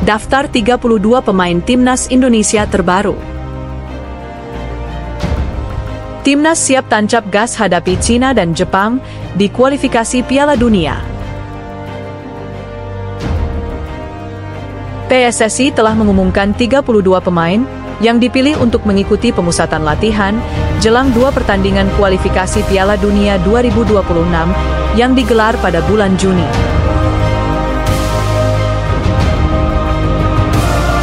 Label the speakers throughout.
Speaker 1: Daftar 32 pemain Timnas Indonesia terbaru. Timnas siap tancap gas hadapi Cina dan Jepang di kualifikasi Piala Dunia. PSSI telah mengumumkan 32 pemain yang dipilih untuk mengikuti pemusatan latihan jelang 2 pertandingan kualifikasi Piala Dunia 2026 yang digelar pada bulan Juni.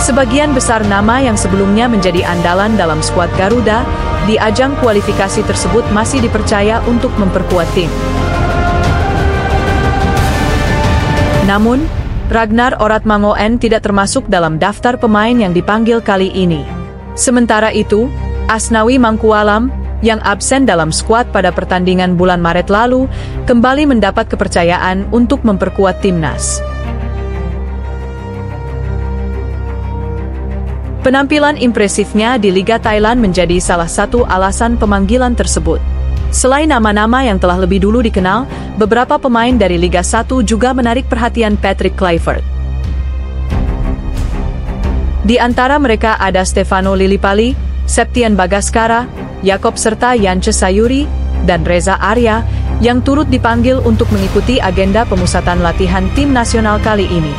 Speaker 1: Sebagian besar nama yang sebelumnya menjadi andalan dalam skuad Garuda di ajang kualifikasi tersebut masih dipercaya untuk memperkuat tim. Namun, Ragnar Oratmangoen tidak termasuk dalam daftar pemain yang dipanggil kali ini. Sementara itu, Asnawi Mangkualam, yang absen dalam skuad pada pertandingan bulan Maret lalu, kembali mendapat kepercayaan untuk memperkuat timnas. Penampilan impresifnya di Liga Thailand menjadi salah satu alasan pemanggilan tersebut. Selain nama-nama yang telah lebih dulu dikenal, beberapa pemain dari Liga 1 juga menarik perhatian Patrick Kluivert. Di antara mereka ada Stefano Lillipali, Septian Bagaskara, Yakob serta Yance Sayuri, dan Reza Arya, yang turut dipanggil untuk mengikuti agenda pemusatan latihan tim nasional kali ini.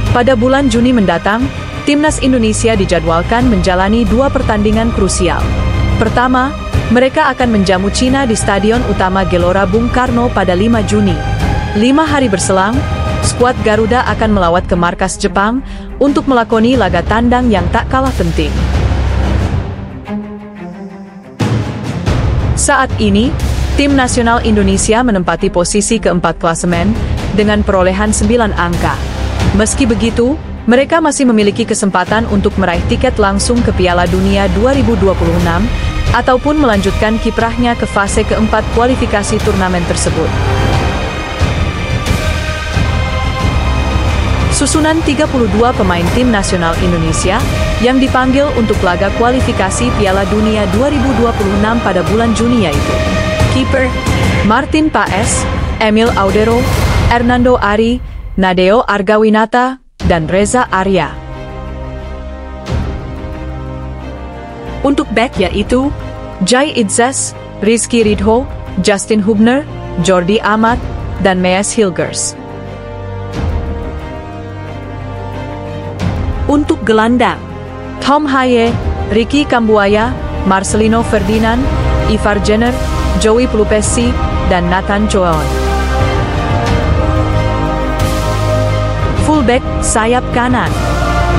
Speaker 1: Pada bulan Juni mendatang, Timnas Indonesia dijadwalkan menjalani 2 pertandingan krusial. Pertama, mereka akan menjamu Cina di Stadion Utama Gelora Bung Karno pada 5 Juni. 5 hari berselang, skuad Garuda akan melawat ke markas Jepang untuk melakoni laga tandang yang tak kalah penting. Saat ini, tim nasional Indonesia menempati posisi keempat klasemen dengan perolehan 9 angka. Meski begitu, mereka masih memiliki kesempatan untuk meraih tiket langsung ke Piala Dunia 2026 ataupun melanjutkan kiprahnya ke fase keempat kualifikasi turnamen tersebut. Susunan 32 pemain tim nasional Indonesia yang dipanggil untuk laga kualifikasi Piala Dunia 2026 pada bulan Juni yaitu kiper Martin Paes, Emil Audero, Hernando Ari, Nadeo Argawinata, dan Reza Arya. Untuk bek yaitu Jai Idzas, Rizky Ridho, Justin Hubner, Jordi Amat, dan Mees Hilgers. Untuk gelandang, Tom Haye, Ricky Kambuaya, Marcelino Ferdinand, Ivar Jenner, Joey Pelupesi, dan Nathan Choaon. Fullback, sayap kanan,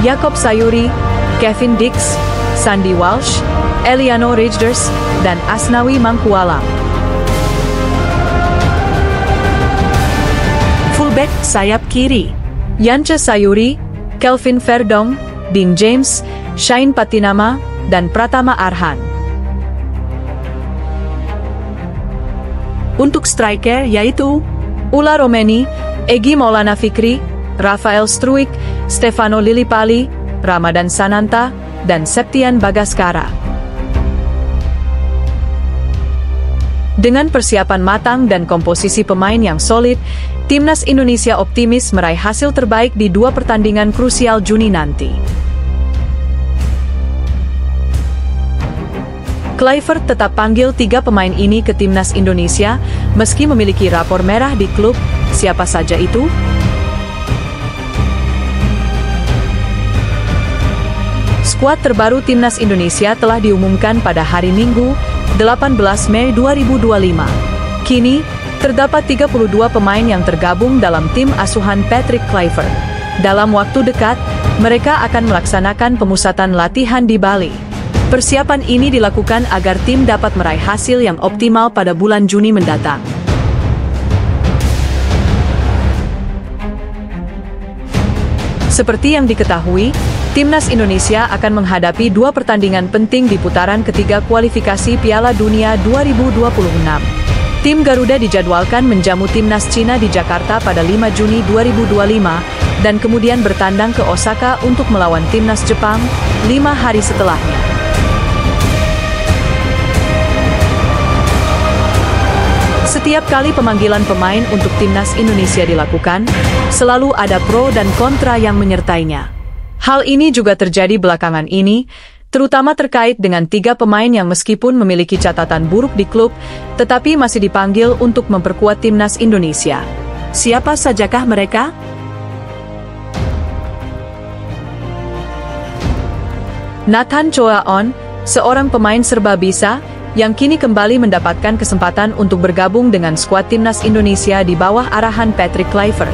Speaker 1: Yakob Sayuri, Kevin Dix, Sandy Walsh, Eliano Rijders, dan Asnawi Mangkualam. Fullback, sayap kiri, Yance Sayuri, Kelvin Verdong, Dean James, Shane Patinama, dan Pratama Arhan. Untuk striker yaitu Ula Romeni, Egy Maulana Fikri, Rafael Struik, Stefano Lillipali, Ramadan Sananta, dan Septian Bagaskara. Dengan persiapan matang dan komposisi pemain yang solid, Timnas Indonesia optimis meraih hasil terbaik di 2 pertandingan krusial Juni nanti. Kluivert tetap panggil 3 pemain ini ke Timnas Indonesia, meski memiliki rapor merah di klub. Siapa saja itu? Skuad terbaru Timnas Indonesia telah diumumkan pada hari Minggu, 18 Mei 2025. Kini, terdapat 32 pemain yang tergabung dalam tim asuhan Patrick Kluivert. Dalam waktu dekat, mereka akan melaksanakan pemusatan latihan di Bali. Persiapan ini dilakukan agar tim dapat meraih hasil yang optimal pada bulan Juni mendatang. Seperti yang diketahui, Timnas Indonesia akan menghadapi 2 pertandingan penting di putaran ketiga kualifikasi Piala Dunia 2026. Tim Garuda dijadwalkan menjamu Timnas Cina di Jakarta pada 5 Juni 2025, dan kemudian bertandang ke Osaka untuk melawan Timnas Jepang 5 hari setelahnya. Setiap kali pemanggilan pemain untuk timnas Indonesia dilakukan, selalu ada pro dan kontra yang menyertainya. Hal ini juga terjadi belakangan ini, terutama terkait dengan 3 pemain yang meskipun memiliki catatan buruk di klub, tetapi masih dipanggil untuk memperkuat timnas Indonesia. Siapa sajakah mereka? Nathan Choaon, seorang pemain serba bisa, yang kini kembali mendapatkan kesempatan untuk bergabung dengan skuad timnas Indonesia di bawah arahan Patrick Kluivert.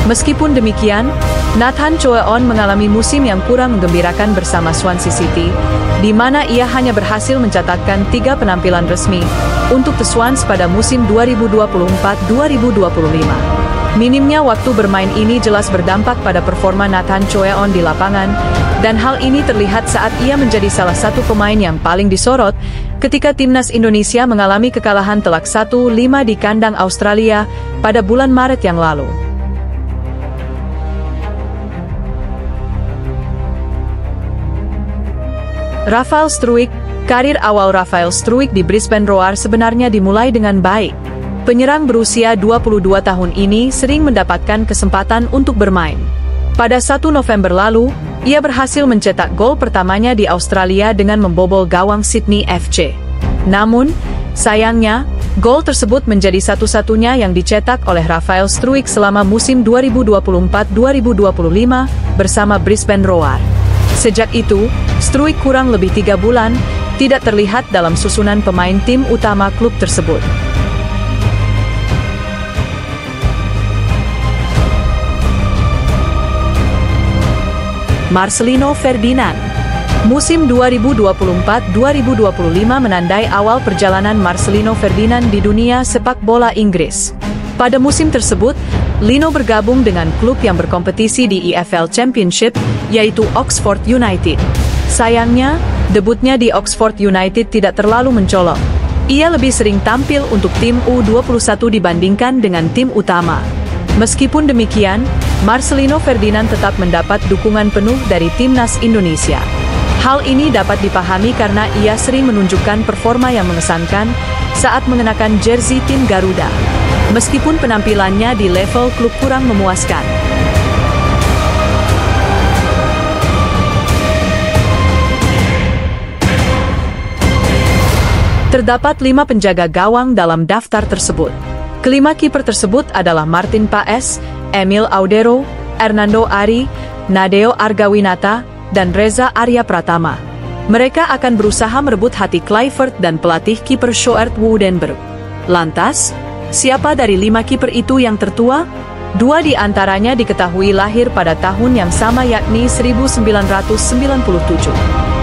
Speaker 1: Meskipun demikian, Nathan Choaon mengalami musim yang kurang menggembirakan bersama Swansea City, di mana ia hanya berhasil mencatatkan 3 penampilan resmi untuk The Swans pada musim 2024-2025. Minimnya waktu bermain ini jelas berdampak pada performa Nathan Choaon di lapangan, dan hal ini terlihat saat ia menjadi salah satu pemain yang paling disorot ketika timnas Indonesia mengalami kekalahan telak 1-5 di kandang Australia pada bulan Maret yang lalu. Rafael Struijk. Karir awal Rafael Struijk di Brisbane Roar sebenarnya dimulai dengan baik. Penyerang berusia 22 tahun ini sering mendapatkan kesempatan untuk bermain. Pada 1 November lalu, ia berhasil mencetak gol pertamanya di Australia dengan membobol gawang Sydney FC. Namun, sayangnya, gol tersebut menjadi satu-satunya yang dicetak oleh Rafael Struijk selama musim 2024-2025 bersama Brisbane Roar. Sejak itu, Struijk kurang lebih 3 bulan tidak terlihat dalam susunan pemain tim utama klub tersebut. Marcelino Ferdinand. Musim 2024-2025 menandai awal perjalanan Marcelino Ferdinand di dunia sepak bola Inggris. Pada musim tersebut, Lino bergabung dengan klub yang berkompetisi di EFL Championship, yaitu Oxford United. Sayangnya, debutnya di Oxford United tidak terlalu mencolok. Ia lebih sering tampil untuk tim U21 dibandingkan dengan tim utama. Meskipun demikian, Marcelino Ferdinand tetap mendapat dukungan penuh dari timnas Indonesia. Hal ini dapat dipahami karena ia sering menunjukkan performa yang mengesankan saat mengenakan jersey tim Garuda. Meskipun penampilannya di level klub kurang memuaskan. Terdapat 5 penjaga gawang dalam daftar tersebut. Kelima kiper tersebut adalah Martin Paes, Emil Audero, Hernando Ari, Nadeo Argawinata, dan Reza Arya Pratama. Mereka akan berusaha merebut hati Kluivert dan pelatih kiper Sjoerd Woudenberg. Lantas, siapa dari 5 kiper itu yang tertua? 2 di antaranya diketahui lahir pada tahun yang sama yakni 1997.